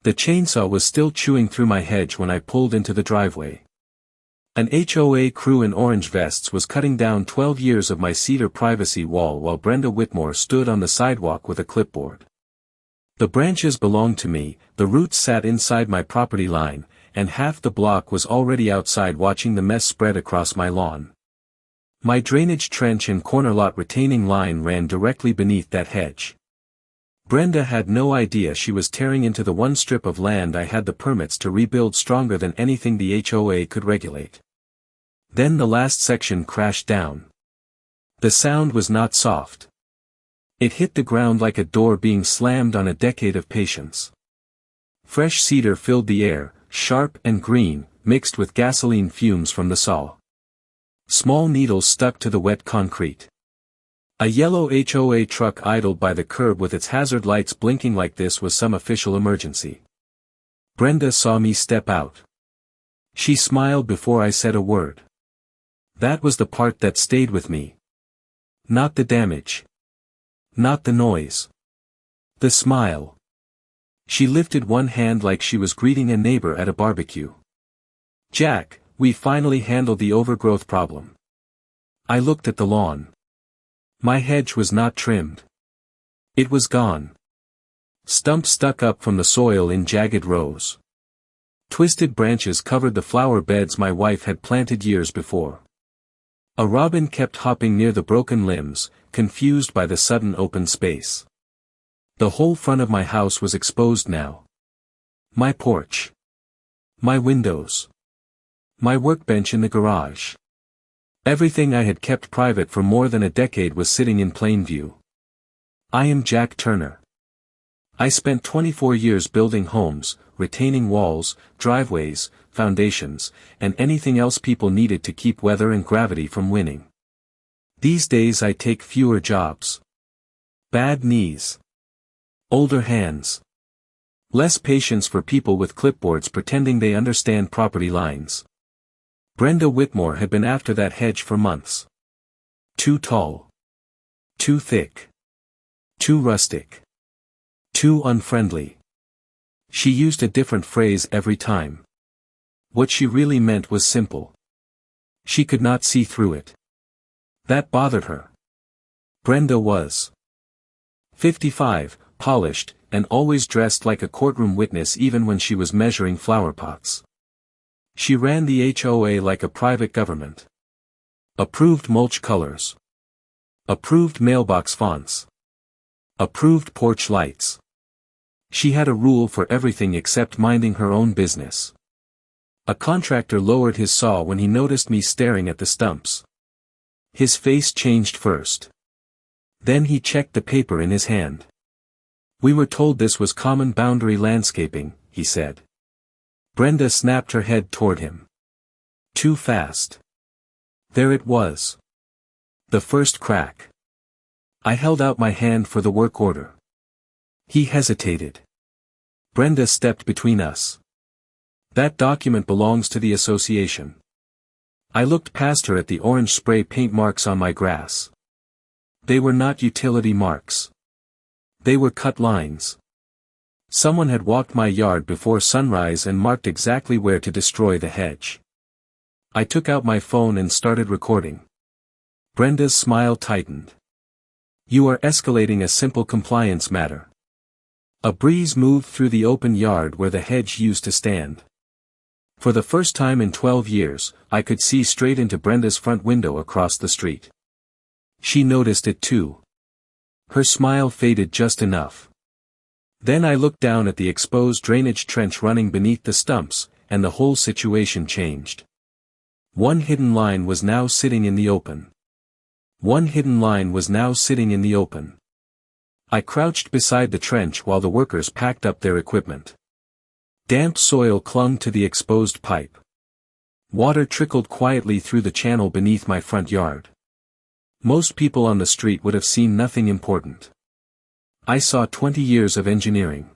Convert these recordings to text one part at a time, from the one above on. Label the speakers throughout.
Speaker 1: The chainsaw was still chewing through my hedge when I pulled into the driveway. An HOA crew in orange vests was cutting down 12 years of my cedar privacy wall while Brenda Whitmore stood on the sidewalk with a clipboard. The branches belonged to me, the roots sat inside my property line, and half the block was already outside watching the mess spread across my lawn. My drainage trench and corner lot retaining line ran directly beneath that hedge. Brenda had no idea she was tearing into the one strip of land I had the permits to rebuild stronger than anything the HOA could regulate. Then the last section crashed down. The sound was not soft. It hit the ground like a door being slammed on a decade of patience. Fresh cedar filled the air, sharp and green, mixed with gasoline fumes from the saw. Small needles stuck to the wet concrete. A yellow HOA truck idled by the curb with its hazard lights blinking like this was some official emergency. Brenda saw me step out. She smiled before I said a word. That was the part that stayed with me. Not the damage. Not the noise. The smile. She lifted one hand like she was greeting a neighbor at a barbecue. "Jack, we finally handled the overgrowth problem." I looked at the lawn. My hedge was not trimmed. It was gone. Stumps stuck up from the soil in jagged rows. Twisted branches covered the flower beds my wife had planted years before. A robin kept hopping near the broken limbs, confused by the sudden open space. The whole front of my house was exposed now. My porch. My windows. My workbench in the garage. Everything I had kept private for more than a decade was sitting in plain view. I am Jack Turner. I spent 24 years building homes, retaining walls, driveways, foundations, and anything else people needed to keep weather and gravity from winning. These days I take fewer jobs. Bad knees. Older hands. Less patience for people with clipboards pretending they understand property lines. Brenda Whitmore had been after that hedge for months. Too tall. Too thick. Too rustic. Too unfriendly. She used a different phrase every time. What she really meant was simple. She could not see through it. That bothered her. Brenda was 55, polished, and always dressed like a courtroom witness even when she was measuring flower pots. She ran the HOA like a private government. Approved mulch colors. Approved mailbox fonts. Approved porch lights. She had a rule for everything except minding her own business. A contractor lowered his saw when he noticed me staring at the stumps. His face changed first. Then he checked the paper in his hand. "We were told this was common boundary landscaping," he said. Brenda snapped her head toward him. Too fast. There it was. The first crack. I held out my hand for the work order. He hesitated. Brenda stepped between us. "That document belongs to the association." I looked past her at the orange spray paint marks on my grass. They were not utility marks. They were cut lines. Someone had walked my yard before sunrise and marked exactly where to destroy the hedge. I took out my phone and started recording. Brenda's smile tightened. "You are escalating a simple compliance matter." A breeze moved through the open yard where the hedge used to stand. For the first time in 12 years, I could see straight into Brenda's front window across the street. She noticed it too. Her smile faded just enough. Then I looked down at the exposed drainage trench running beneath the stumps, and the whole situation changed. One hidden line was now sitting in the open. One hidden line was now sitting in the open. I crouched beside the trench while the workers packed up their equipment. Damp soil clung to the exposed pipe. Water trickled quietly through the channel beneath my front yard. Most people on the street would have seen nothing important. I saw 20 years of engineering.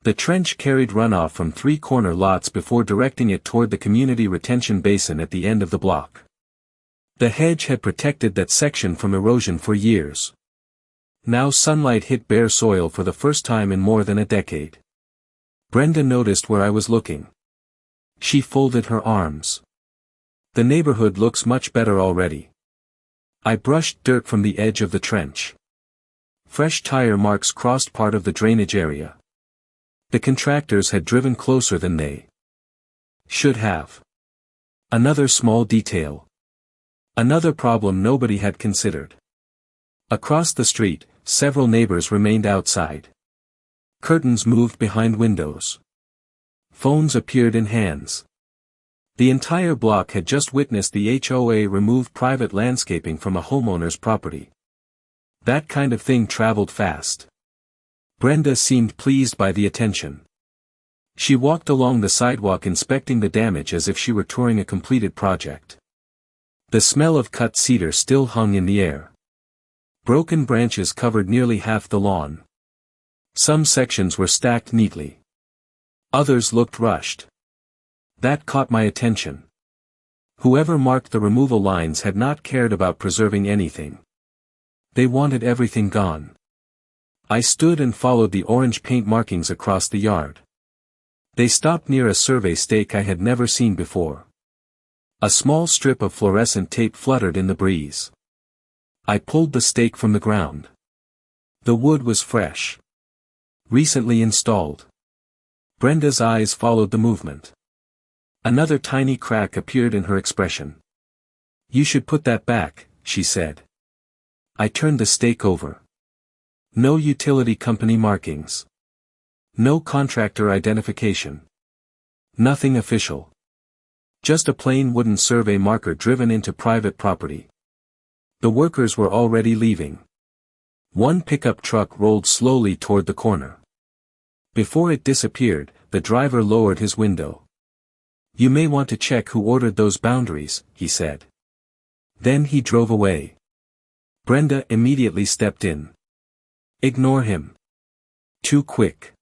Speaker 1: The trench carried runoff from 3 corner lots before directing it toward the community retention basin at the end of the block. The hedge had protected that section from erosion for years. Now sunlight hit bare soil for the first time in more than a decade. Brenda noticed where I was looking. She folded her arms. The neighborhood looks much better already. I brushed dirt from the edge of the trench. Fresh tire marks crossed part of the drainage area. The contractors had driven closer than they should have. Another small detail. Another problem nobody had considered. Across the street, several neighbors remained outside. Curtains moved behind windows. Phones appeared in hands. The entire block had just witnessed the HOA remove private landscaping from a homeowner's property. That kind of thing traveled fast. Brenda seemed pleased by the attention. She walked along the sidewalk inspecting the damage as if she were touring a completed project. The smell of cut cedar still hung in the air. Broken branches covered nearly half the lawn. Some sections were stacked neatly. Others looked rushed. That caught my attention. Whoever marked the removal lines had not cared about preserving anything. They wanted everything gone. I stood and followed the orange paint markings across the yard. They stopped near a survey stake I had never seen before. A small strip of fluorescent tape fluttered in the breeze. I pulled the stake from the ground. The wood was fresh. Recently installed. Brenda's eyes followed the movement. Another tiny crack appeared in her expression. "You should put that back," she said. I turned the stake over. No utility company markings. No contractor identification. Nothing official. Just a plain wooden survey marker driven into private property. The workers were already leaving. One pickup truck rolled slowly toward the corner. Before it disappeared, the driver lowered his window. "You may want to check who ordered those boundaries," he said. Then he drove away. Brenda immediately stepped in. "Ignore him. Too quick.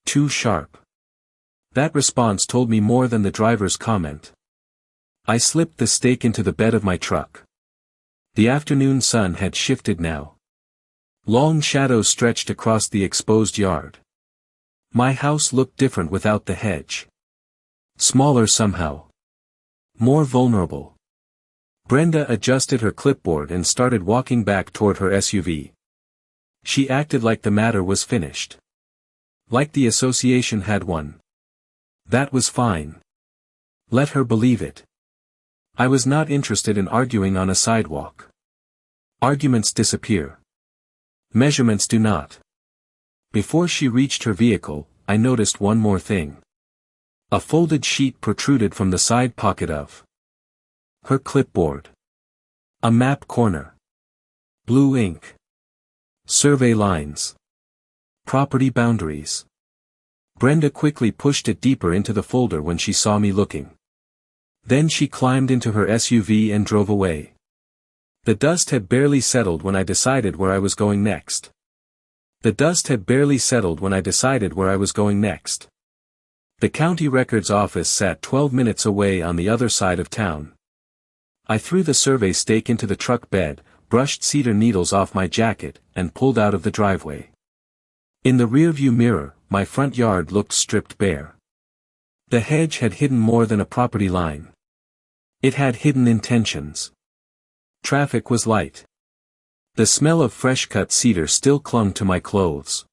Speaker 1: Too sharp." That response told me more than the driver's comment. I slipped the stake into the bed of my truck. The afternoon sun had shifted now. Long shadows stretched across the exposed yard. My house looked different without the hedge. Smaller somehow. More vulnerable. Brenda adjusted her clipboard and started walking back toward her SUV. She acted like the matter was finished. Like the association had won. That was fine. Let her believe it. I was not interested in arguing on a sidewalk. Arguments disappear. Measurements do not. Before she reached her vehicle, I noticed one more thing. A folded sheet protruded from the side pocket of her clipboard. A map corner. Blue ink. Survey lines. Property boundaries. Brenda quickly pushed it deeper into the folder when she saw me looking. Then she climbed into her SUV and drove away. The dust had barely settled when I decided where I was going next. The county records office sat 12 minutes away on the other side of town. I threw the survey stake into the truck bed, brushed cedar needles off my jacket, and pulled out of the driveway. In the rearview mirror, my front yard looked stripped bare. The hedge had hidden more than a property line. It had hidden intentions. Traffic was light. The smell of fresh-cut cedar still clung to my clothes.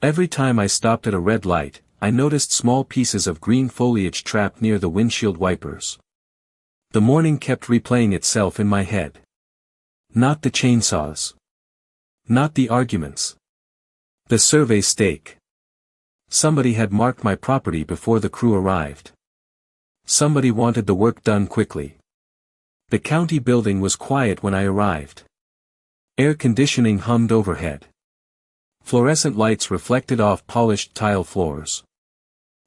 Speaker 1: Every time I stopped at a red light, I noticed small pieces of green foliage trapped near the windshield wipers. The morning kept replaying itself in my head. Not the chainsaws. Not the arguments. The survey stake. Somebody had marked my property before the crew arrived. Somebody wanted the work done quickly. The county building was quiet when I arrived. Air conditioning hummed overhead. Fluorescent lights reflected off polished tile floors.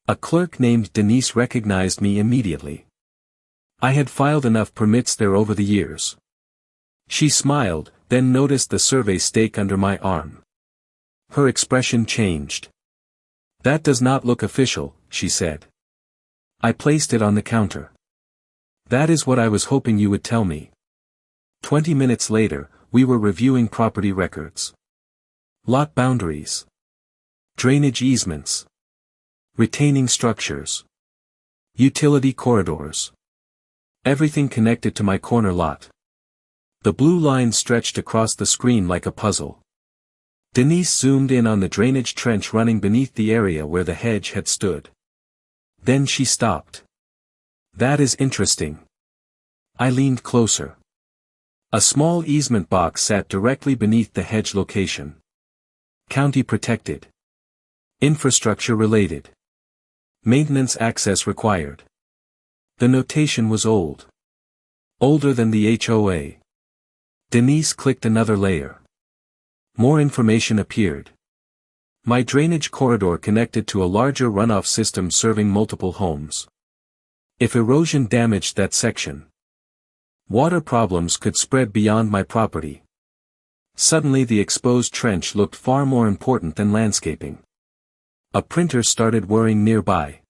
Speaker 1: A clerk named Denise recognized me immediately. I had filed enough permits there over the years. She smiled, then noticed the survey stake under my arm. Her expression changed. "That does not look official," she said. I placed it on the counter. "That is what I was hoping you would tell me." 20 minutes later, we were reviewing property records. Lot boundaries. Drainage easements. Retaining structures. Utility corridors. Everything connected to my corner lot. The blue line stretched across the screen like a puzzle. Denise zoomed in on the drainage trench running beneath the area where the hedge had stood. Then she stopped. That is interesting. I leaned closer. A small easement box sat directly beneath the hedge location. County protected. Infrastructure related. Maintenance access required. The notation was old. Older than the HOA. Denise clicked another layer. More information appeared. My drainage corridor connected to a larger runoff system serving multiple homes. If erosion damaged that section, water problems could spread beyond my property. Suddenly the exposed trench looked far more important than landscaping. A printer started whirring nearby.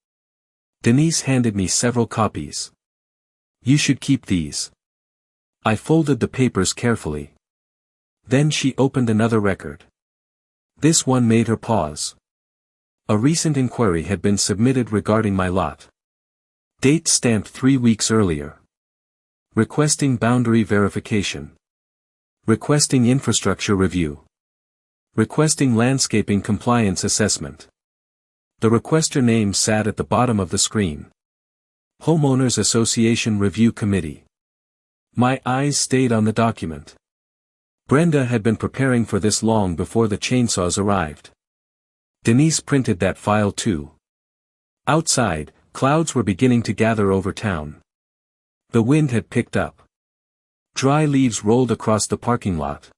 Speaker 1: Denise handed me several copies. You should keep these. I folded the papers carefully. Then she opened another record. This one made her pause. A recent inquiry had been submitted regarding my lot. Date stamped 3 weeks earlier. Requesting boundary verification. Requesting infrastructure review. Requesting landscaping compliance assessment. The requester name sat at the bottom of the screen. Homeowners Association Review Committee. My eyes stayed on the document. Brenda had been preparing for this long before the chainsaws arrived. Denise printed that file too. Outside, clouds were beginning to gather over town. The wind had picked up. Dry leaves rolled across the parking lot.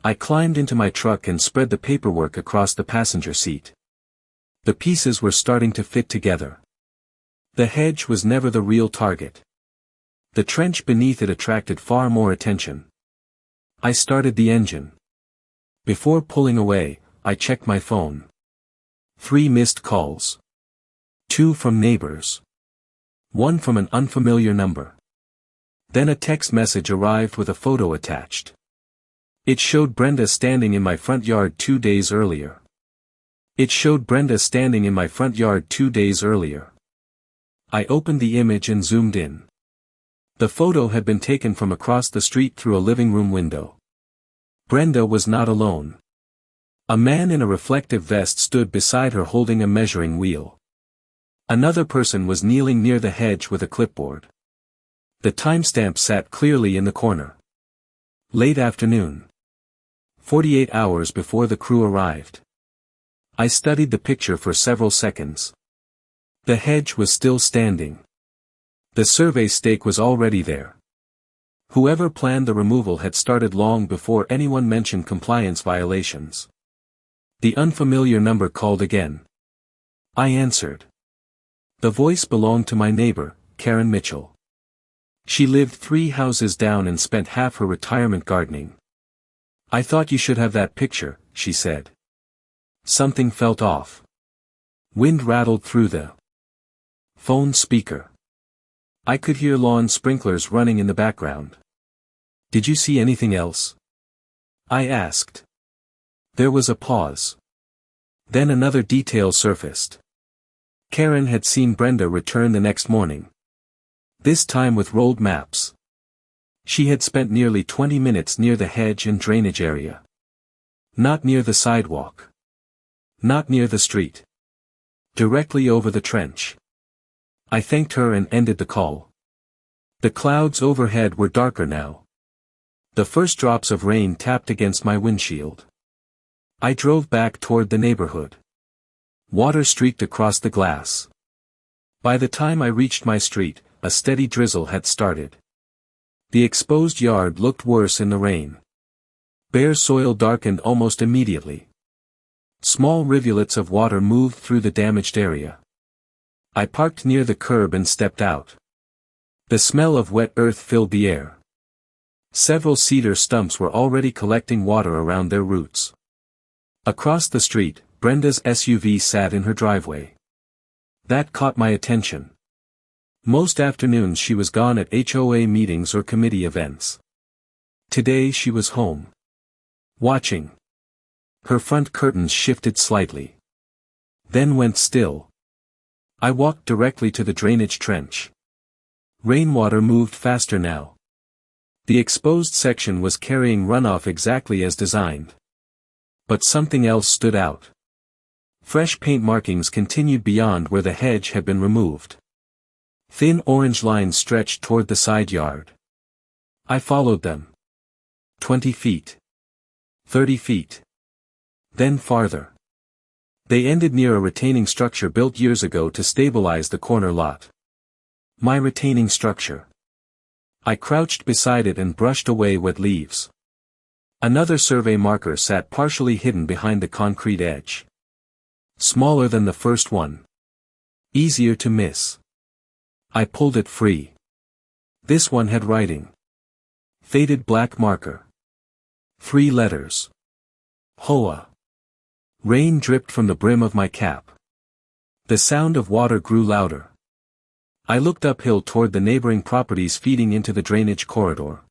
Speaker 1: I climbed into my truck and spread the paperwork across the passenger seat. The pieces were starting to fit together. The hedge was never the real target. The trench beneath it attracted far more attention. I started the engine. Before pulling away, I checked my phone. 3 missed calls. 2 from neighbors. 1 from an unfamiliar number. Then a text message arrived with a photo attached. It showed Brenda standing in my front yard 2 days earlier. I opened the image and zoomed in. The photo had been taken from across the street through a living room window. Brenda was not alone. A man in a reflective vest stood beside her holding a measuring wheel. Another person was kneeling near the hedge with a clipboard. The timestamp sat clearly in the corner. Late afternoon. 48 hours before the crew arrived. I studied the picture for several seconds. The hedge was still standing. The survey stake was already there. Whoever planned the removal had started long before anyone mentioned compliance violations. The unfamiliar number called again. I answered. The voice belonged to my neighbor, Karen Mitchell. She lived 3 houses down and spent half her retirement gardening. I thought you should have that picture, she said. Something felt off. Wind rattled through the phone speaker. I could hear lawn sprinklers running in the background. Did you see anything else? I asked. There was a pause. Then another detail surfaced. Karen had seen Brenda return the next morning. This time with rolled maps. She had spent nearly 20 minutes near the hedge and drainage area. Not near the sidewalk. Not near the street. Directly over the trench. I thanked her and ended the call. The clouds overhead were darker now. The first drops of rain tapped against my windshield. I drove back toward the neighborhood. Water streaked across the glass. By the time I reached my street, a steady drizzle had started. The exposed yard looked worse in the rain. Bare soil darkened almost immediately. Small rivulets of water moved through the damaged area. I parked near the curb and stepped out. The smell of wet earth filled the air. Several cedar stumps were already collecting water around their roots. Across the street, Brenda's SUV sat in her driveway. That caught my attention. Most afternoons she was gone at HOA meetings or committee events. Today she was home. Watching. Her front curtains shifted slightly. Then went still. I walked directly to the drainage trench. Rainwater moved faster now. The exposed section was carrying runoff exactly as designed. But something else stood out. Fresh paint markings continued beyond where the hedge had been removed. Thin orange lines stretched toward the side yard. I followed them. 20 feet. 30 feet. Then farther. They ended near a retaining structure built years ago to stabilize the corner lot. My retaining structure. I crouched beside it and brushed away wet leaves. Another survey marker sat partially hidden behind the concrete edge. Smaller than the first one. Easier to miss. I pulled it free. This one had writing. Faded black marker. 3 letters. HOA. Rain dripped from the brim of my cap. The sound of water grew louder. I looked uphill toward the neighboring properties feeding into the drainage corridor.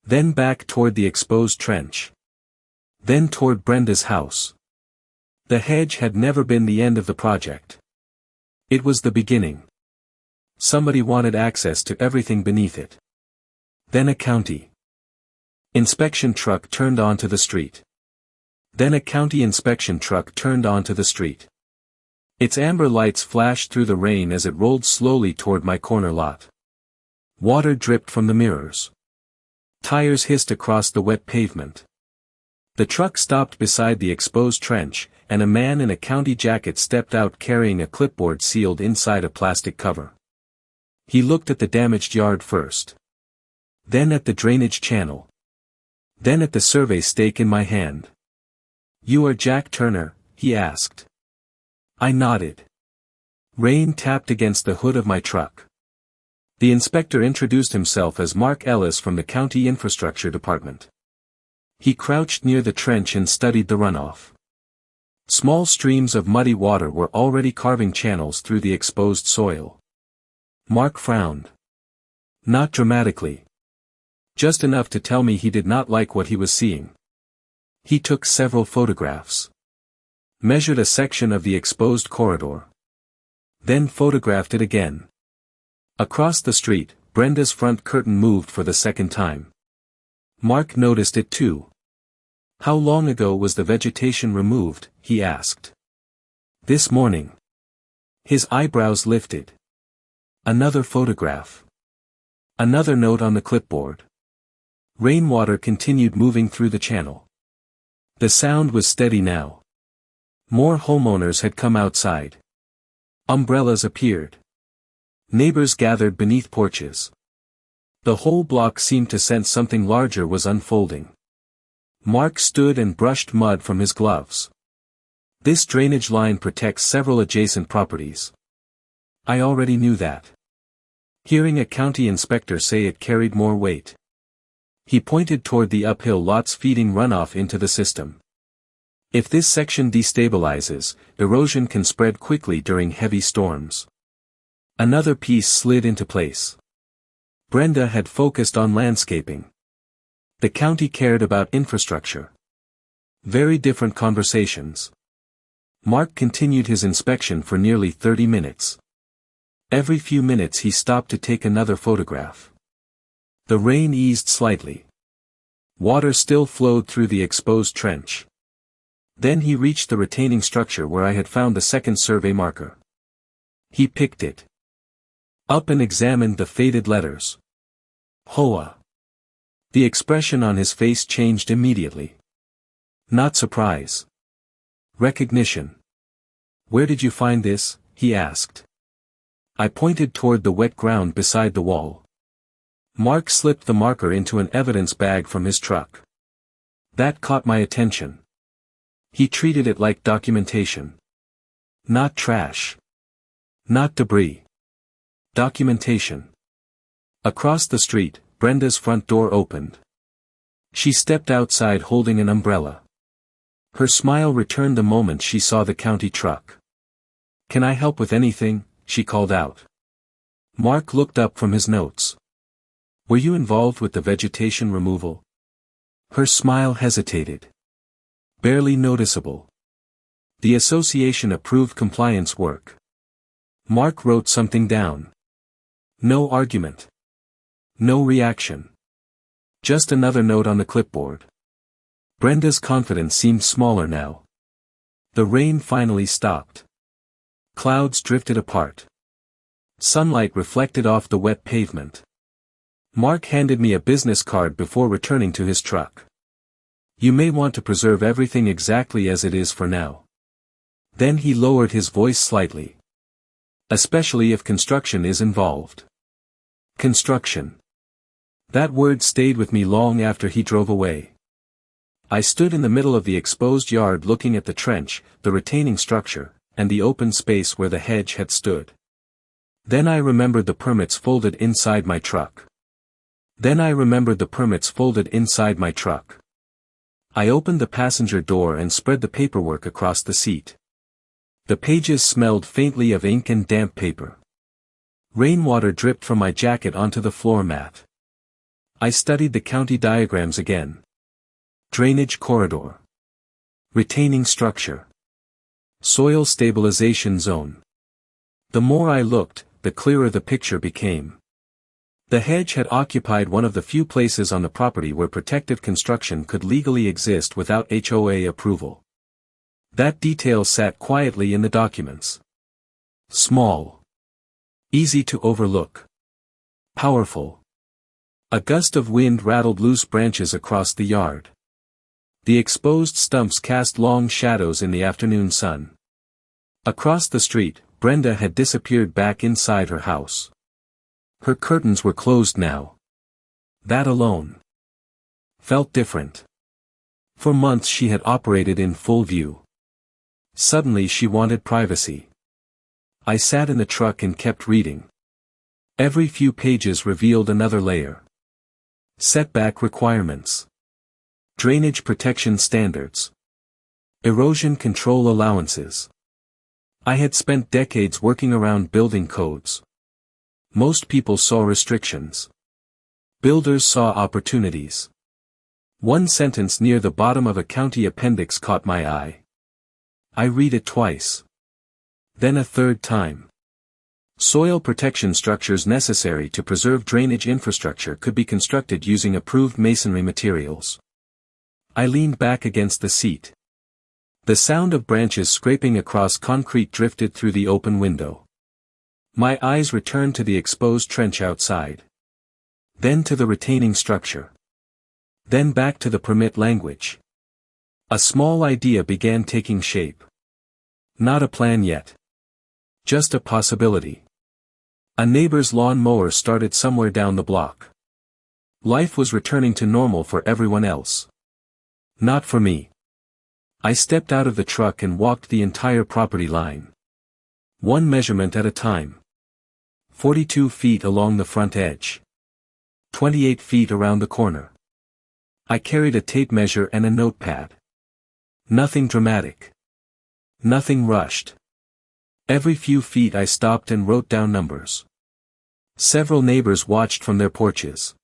Speaker 1: Then back toward the exposed trench. Then toward Brenda's house. The hedge had never been the end of the project. It was the beginning. Somebody wanted access to everything beneath it. Then a county inspection truck turned onto the street. Then a county inspection truck turned onto the street. Its amber lights flashed through the rain as it rolled slowly toward my corner lot. Water dripped from the mirrors. Tires hissed across the wet pavement. The truck stopped beside the exposed trench, and a man in a county jacket stepped out carrying a clipboard sealed inside a plastic cover. He looked at the damaged yard first. Then at the drainage channel. Then at the survey stake in my hand. "You are Jack Turner?" he asked. I nodded. Rain tapped against the hood of my truck. The inspector introduced himself as Mark Ellis from the County Infrastructure Department. He crouched near the trench and studied the runoff. Small streams of muddy water were already carving channels through the exposed soil. Mark frowned. Not dramatically. Just enough to tell me he did not like what he was seeing. He took several photographs. Measured a section of the exposed corridor. Then photographed it again. Across the street, Brenda's front curtain moved for the second time. Mark noticed it too. "How long ago was the vegetation removed?" he asked. "This morning." His eyebrows lifted. Another photograph. Another note on the clipboard. Rainwater continued moving through the channel. The sound was steady now. More homeowners had come outside. Umbrellas appeared. Neighbors gathered beneath porches. The whole block seemed to sense something larger was unfolding. Mark stood and brushed mud from his gloves. This drainage line protects several adjacent properties. I already knew that. Hearing a county inspector say it carried more weight. He pointed toward the uphill lots feeding runoff into the system. If this section destabilizes, erosion can spread quickly during heavy storms. Another piece slid into place. Brenda had focused on landscaping. The county cared about infrastructure. Very different conversations. Mark continued his inspection for nearly 30 minutes. Every few minutes he stopped to take another photograph. The rain eased slightly. Water still flowed through the exposed trench. Then he reached the retaining structure where I had found the second survey marker. He picked it up and examined the faded letters. HOA. The expression on his face changed immediately. Not surprise. Recognition. "Where did you find this?" he asked. I pointed toward the wet ground beside the wall. Mark slipped the marker into an evidence bag from his truck. That caught my attention. He treated it like documentation. Not trash. Not debris. Documentation. Across the street, Brenda's front door opened. She stepped outside holding an umbrella. Her smile returned the moment she saw the county truck. "Can I help with anything?" she called out. Mark looked up from his notes. "Were you involved with the vegetation removal?" Her smile hesitated. Barely noticeable. The association approved compliance work. Mark wrote something down. No argument. No reaction. Just another note on the clipboard. Brenda's confidence seemed smaller now. The rain finally stopped. Clouds drifted apart. Sunlight reflected off the wet pavement. Mark handed me a business card before returning to his truck. You may want to preserve everything exactly as it is for now. Then he lowered his voice slightly. Especially if construction is involved. Construction. That word stayed with me long after he drove away. I stood in the middle of the exposed yard looking at the trench, the retaining structure, and the open space where the hedge had stood. Then I remembered the permits folded inside my truck. I opened the passenger door and spread the paperwork across the seat. The pages smelled faintly of ink and damp paper. Rainwater dripped from my jacket onto the floor mat. I studied the county diagrams again. Drainage corridor. Retaining structure. Soil stabilization zone. The more I looked, the clearer the picture became. The hedge had occupied one of the few places on the property where protective construction could legally exist without HOA approval. That detail sat quietly in the documents. Small. Easy to overlook. Powerful. A gust of wind rattled loose branches across the yard. The exposed stumps cast long shadows in the afternoon sun. Across the street, Brenda had disappeared back inside her house. Her curtains were closed now. That alone felt different. For months she had operated in full view. Suddenly she wanted privacy. I sat in the truck and kept reading. Every few pages revealed another layer. Setback requirements. Drainage protection standards. Erosion control allowances. I had spent decades working around building codes. Most people saw restrictions. Builders saw opportunities. One sentence near the bottom of a county appendix caught my eye. I read it twice. Then a third time. Soil protection structures necessary to preserve drainage infrastructure could be constructed using approved masonry materials. I leaned back against the seat. The sound of branches scraping across concrete drifted through the open window. My eyes returned to the exposed trench outside. Then to the retaining structure. Then back to the permit language. A small idea began taking shape. Not a plan yet. Just a possibility. A neighbor's lawn mower started somewhere down the block. Life was returning to normal for everyone else. Not for me. I stepped out of the truck and walked the entire property line. One measurement at a time. 42 feet along the front edge. 28 feet around the corner. I carried a tape measure and a notepad. Nothing dramatic. Nothing rushed. Every few feet I stopped and wrote down numbers. Several neighbors watched from their porches.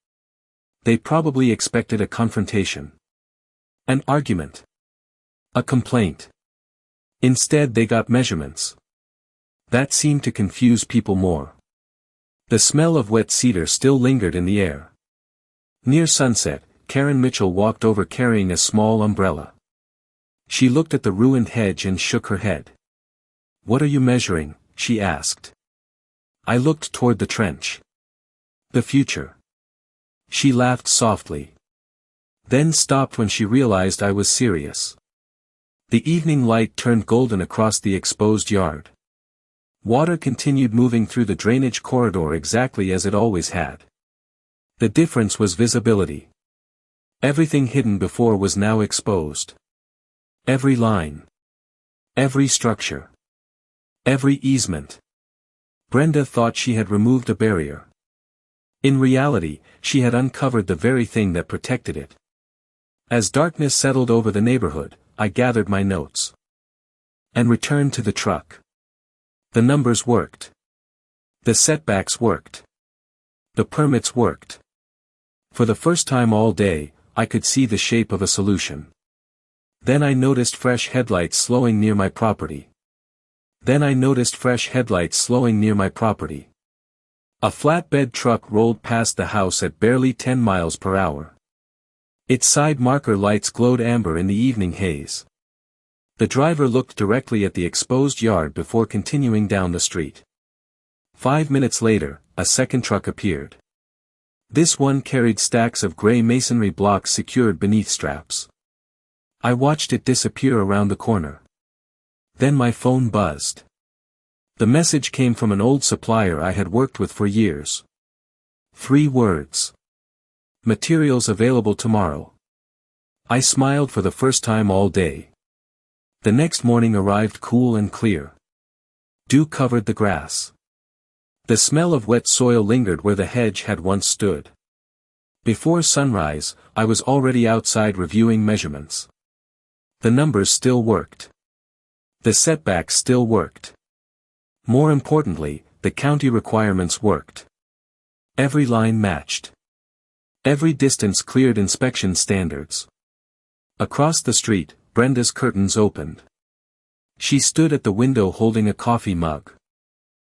Speaker 1: They probably expected a confrontation. An argument. A complaint. Instead they got measurements. That seemed to confuse people more. The smell of wet cedar still lingered in the air. Near sunset, Karen Mitchell walked over carrying a small umbrella. She looked at the ruined hedge and shook her head. "What are you measuring?" she asked. I looked toward the trench. "The future." She laughed softly. Then stopped when she realized I was serious. The evening light turned golden across the exposed yard. Water continued moving through the drainage corridor exactly as it always had. The difference was visibility. Everything hidden before was now exposed. Every line. Every structure. Every easement. Brenda thought she had removed a barrier. In reality, she had uncovered the very thing that protected it. As darkness settled over the neighborhood, I gathered my notes. And returned to the truck. The numbers worked. The setbacks worked. The permits worked. For the first time all day, I could see the shape of a solution. Then I noticed fresh headlights slowing near my property. Then I noticed fresh headlights slowing near my property. A flatbed truck rolled past the house at barely 10 miles per hour. Its side marker lights glowed amber in the evening haze. The driver looked directly at the exposed yard before continuing down the street. 5 minutes later, a second truck appeared. This one carried stacks of gray masonry blocks secured beneath straps. I watched it disappear around the corner. Then my phone buzzed. The message came from an old supplier I had worked with for years. 3 words. Materials available tomorrow. I smiled for the first time all day. The next morning arrived cool and clear. Dew covered the grass. The smell of wet soil lingered where the hedge had once stood. Before sunrise, I was already outside reviewing measurements. The numbers still worked. The setbacks still worked. More importantly, the county requirements worked. Every line matched. Every distance cleared inspection standards. Across the street, Brenda's curtains opened. She stood at the window holding a coffee mug.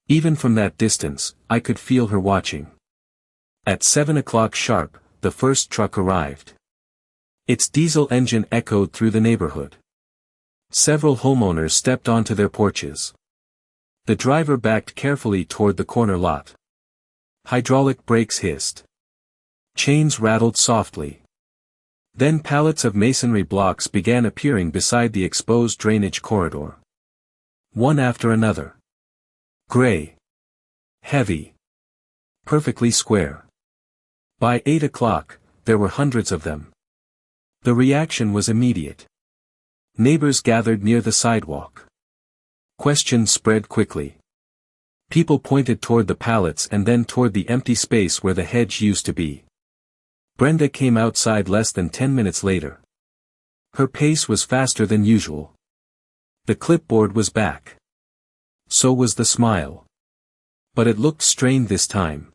Speaker 1: Even from that distance, I could feel her watching. At 7 o'clock sharp, the first truck arrived. Its diesel engine echoed through the neighborhood. Several homeowners stepped onto their porches. The driver backed carefully toward the corner lot. Hydraulic brakes hissed. Chains rattled softly. Then pallets of masonry blocks began appearing beside the exposed drainage corridor. One after another. Gray. Heavy. Perfectly square. By 8 o'clock, there were hundreds of them. The reaction was immediate. Neighbors gathered near the sidewalk. Questions spread quickly. People pointed toward the pallets and then toward the empty space where the hedge used to be. Brenda came outside less than 10 minutes later. Her pace was faster than usual. The clipboard was back. So was the smile. But it looked strained this time.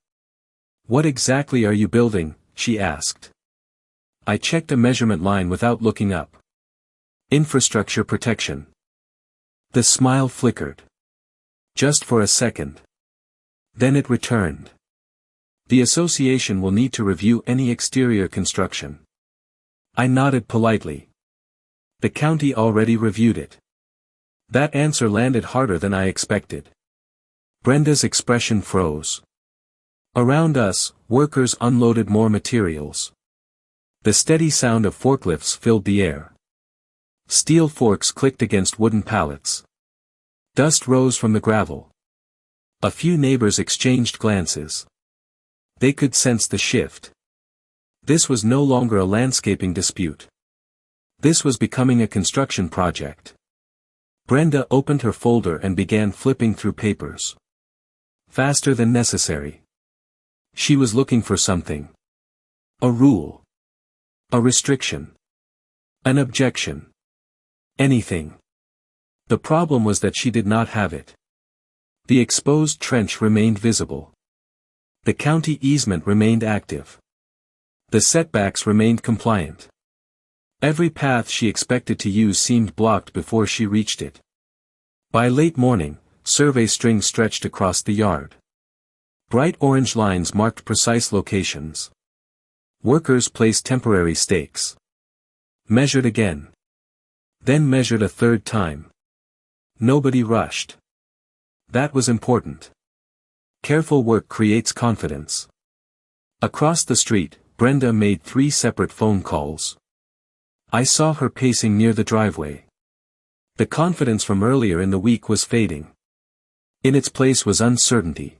Speaker 1: "What exactly are you building?" she asked. I checked a measurement line without looking up. "Infrastructure protection." The smile flickered. Just for a second. Then it returned. "The association will need to review any exterior construction." I nodded politely. "The county already reviewed it." That answer landed harder than I expected. Brenda's expression froze. Around us, workers unloaded more materials. The steady sound of forklifts filled the air. Steel forks clicked against wooden pallets. Dust rose from the gravel. A few neighbors exchanged glances. They could sense the shift. This was no longer a landscaping dispute. This was becoming a construction project. Brenda opened her folder and began flipping through papers. Faster than necessary. She was looking for something. A rule. A restriction. An objection. Anything. The problem was that she did not have it. The exposed trench remained visible. The county easement remained active. The setbacks remained compliant. Every path she expected to use seemed blocked before she reached it. By late morning, survey strings stretched across the yard. Bright orange lines marked precise locations. Workers placed temporary stakes. Measured again. Then measured a third time. Nobody rushed. That was important. Careful work creates confidence. Across the street, Brenda made 3 separate phone calls. I saw her pacing near the driveway. The confidence from earlier in the week was fading. In its place was uncertainty.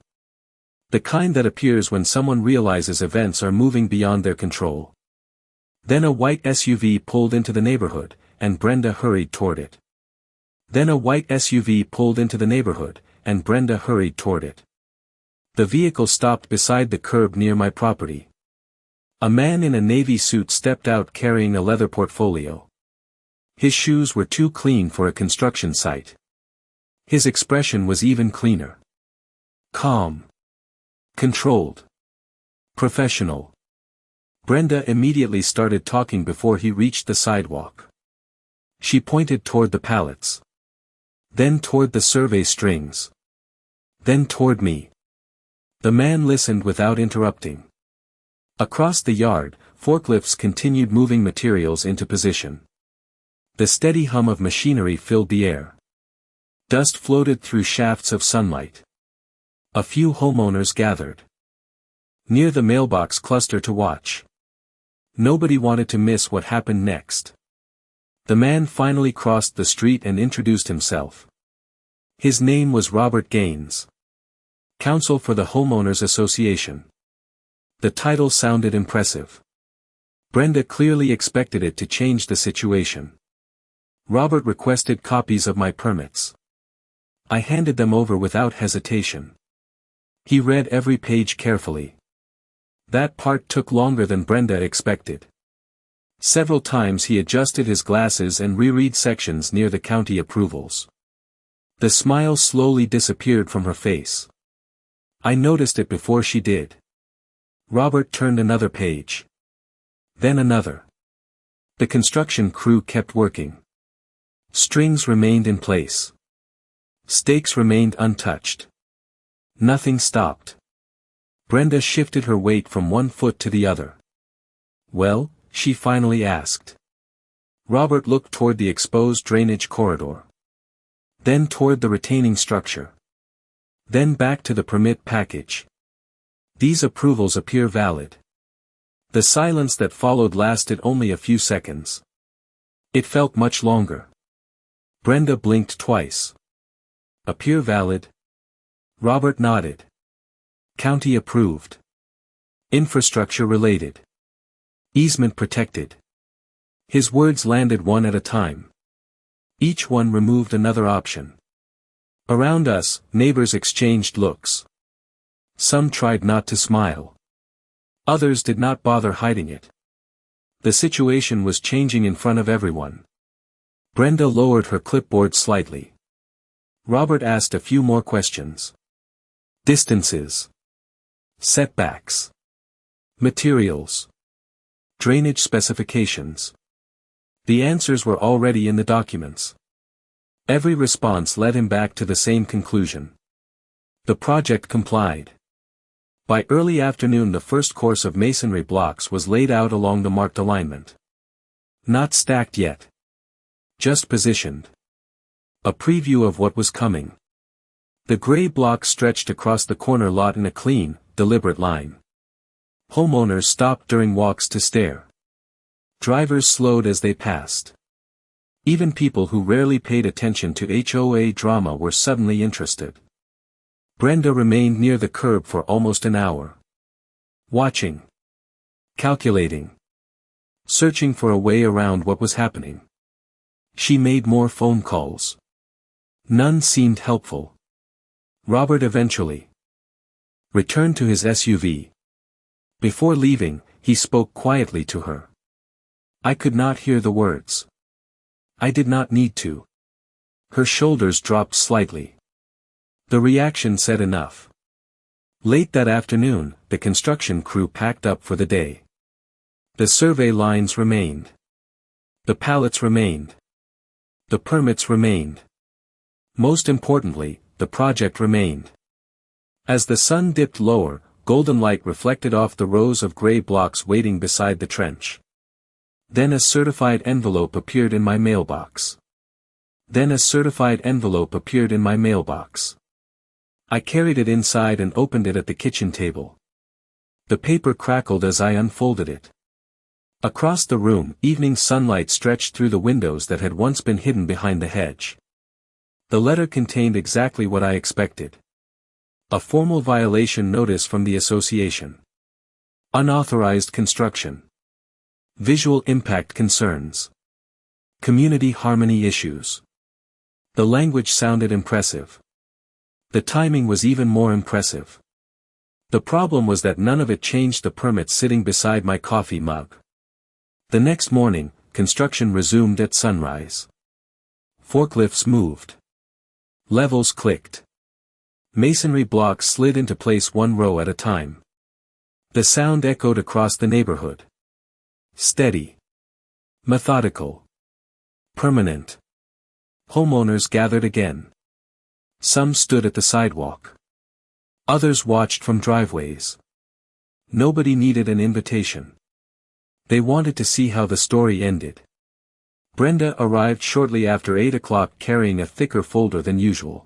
Speaker 1: The kind that appears when someone realizes events are moving beyond their control. Then a white SUV pulled into the neighborhood, and Brenda hurried toward it. Then a white SUV pulled into the neighborhood, and Brenda hurried toward it. The vehicle stopped beside the curb near my property. A man in a navy suit stepped out carrying a leather portfolio. His shoes were too clean for a construction site. His expression was even cleaner. Calm. Controlled. Professional. Brenda immediately started talking before he reached the sidewalk. She pointed toward the pallets. Then toward the survey strings. Then toward me. The man listened without interrupting. Across the yard, forklifts continued moving materials into position. The steady hum of machinery filled the air. Dust floated through shafts of sunlight. A few homeowners gathered near the mailbox cluster to watch. Nobody wanted to miss what happened next. The man finally crossed the street and introduced himself. His name was Robert Gaines, counsel for the Homeowners Association. The title sounded impressive. Brenda clearly expected it to change the situation. Robert requested copies of my permits. I handed them over without hesitation. He read every page carefully. That part took longer than Brenda expected. Several times he adjusted his glasses and reread sections near the county approvals. The smile slowly disappeared from her face. I noticed it before she did. Robert turned another page. Then another. The construction crew kept working. Strings remained in place. Stakes remained untouched. Nothing stopped. Brenda shifted her weight from one foot to the other. Well, she finally asked. Robert looked toward the exposed drainage corridor. Then toward the retaining structure. Then back to the permit package. These approvals appear valid. The silence that followed lasted only a few seconds. It felt much longer. Brenda blinked twice. Appear valid? Robert nodded. County approved. Infrastructure related. Easement protected. His words landed one at a time. Each one removed another option. Around us, neighbors exchanged looks. Some tried not to smile. Others did not bother hiding it. The situation was changing in front of everyone. Brenda lowered her clipboard slightly. Robert asked a few more questions. Distances. Setbacks. Materials. Drainage specifications. The answers were already in the documents. Every response led him back to the same conclusion. The project complied. By early afternoon the first course of masonry blocks was laid out along the marked alignment. Not stacked yet. Just positioned. A preview of what was coming. The gray blocks stretched across the corner lot in a clean, deliberate line. Homeowners stopped during walks to stare. Drivers slowed as they passed. Even people who rarely paid attention to HOA drama were suddenly interested. Brenda remained near the curb for almost an hour. Watching. Calculating. Searching for a way around what was happening. She made more phone calls. None seemed helpful. Robert eventually returned to his SUV. Before leaving, he spoke quietly to her. I could not hear the words. I did not need to. Her shoulders dropped slightly. The reaction said enough. Late that afternoon, the construction crew packed up for the day. The survey lines remained. The pallets remained. The permits remained. Most importantly, the project remained. As the sun dipped lower, golden light reflected off the rows of gray blocks waiting beside the trench. Then a certified envelope appeared in my mailbox. I carried it inside and opened it at the kitchen table. The paper crackled as I unfolded it. Across the room, evening sunlight stretched through the windows that had once been hidden behind the hedge. The letter contained exactly what I expected. A formal violation notice from the association. Unauthorized construction. Visual impact concerns. Community harmony issues. The language sounded impressive. The timing was even more impressive. The problem was that none of it changed the permit sitting beside my coffee mug. The next morning, construction resumed at sunrise. Forklifts moved. Levels clicked. Masonry blocks slid into place one row at a time. The sound echoed across the neighborhood. Steady. Methodical. Permanent. Homeowners gathered again. Some stood at the sidewalk. Others watched from driveways. Nobody needed an invitation. They wanted to see how the story ended. Brenda arrived shortly after 8 o'clock carrying a thicker folder than usual.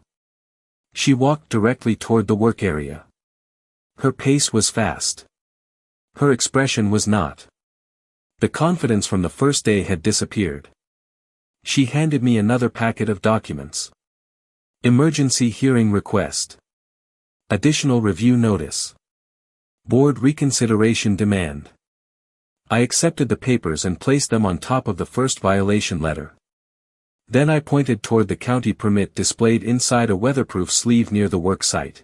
Speaker 1: She walked directly toward the work area. Her pace was fast. Her expression was not. The confidence from the first day had disappeared. She handed me another packet of documents. Emergency hearing request. Additional review notice. Board reconsideration demand. I accepted the papers and placed them on top of the first violation letter. Then I pointed toward the county permit displayed inside a weatherproof sleeve near the work site.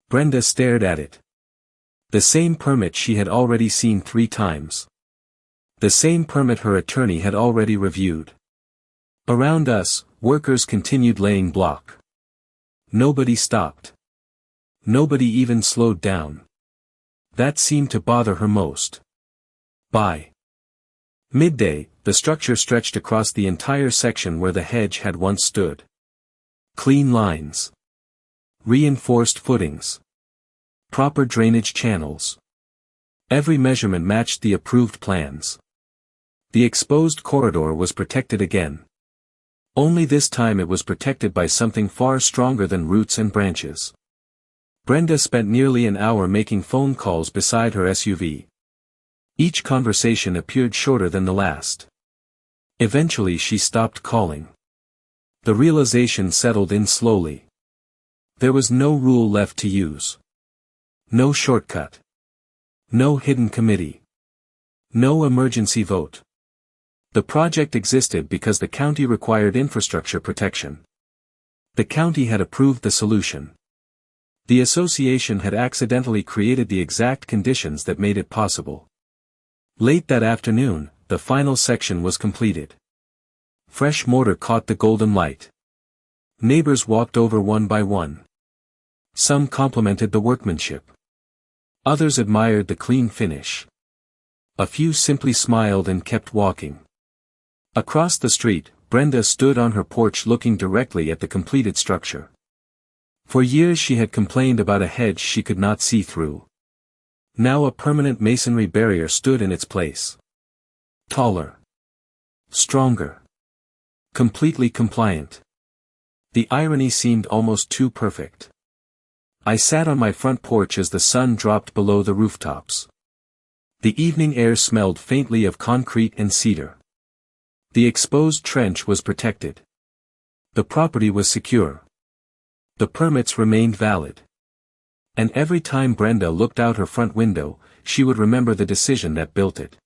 Speaker 1: Brenda stared at it. The same permit she had already seen 3 times. The same permit her attorney had already reviewed. Around us, workers continued laying block. Nobody stopped. Nobody even slowed down. That seemed to bother her most. By midday, the structure stretched across the entire section where the hedge had once stood. Clean lines. Reinforced footings. Proper drainage channels. Every measurement matched the approved plans. The exposed corridor was protected again. Only this time it was protected by something far stronger than roots and branches. Brenda spent nearly an hour making phone calls beside her SUV. Each conversation appeared shorter than the last. Eventually she stopped calling. The realization settled in slowly. There was no rule left to use. No shortcut. No hidden committee. No emergency vote. The project existed because the county required infrastructure protection. The county had approved the solution. The association had accidentally created the exact conditions that made it possible. Late that afternoon, the final section was completed. Fresh mortar caught the golden light. Neighbors walked over one by one. Some complimented the workmanship. Others admired the clean finish. A few simply smiled and kept walking. Across the street, Brenda stood on her porch looking directly at the completed structure. For years she had complained about a hedge she could not see through. Now a permanent masonry barrier stood in its place. Taller. Stronger. Completely compliant. The irony seemed almost too perfect. I sat on my front porch as the sun dropped below the rooftops. The evening air smelled faintly of concrete and cedar. The exposed trench was protected. The property was secure. The permits remained valid. And every time Brenda looked out her front window, she would remember the decision that built it.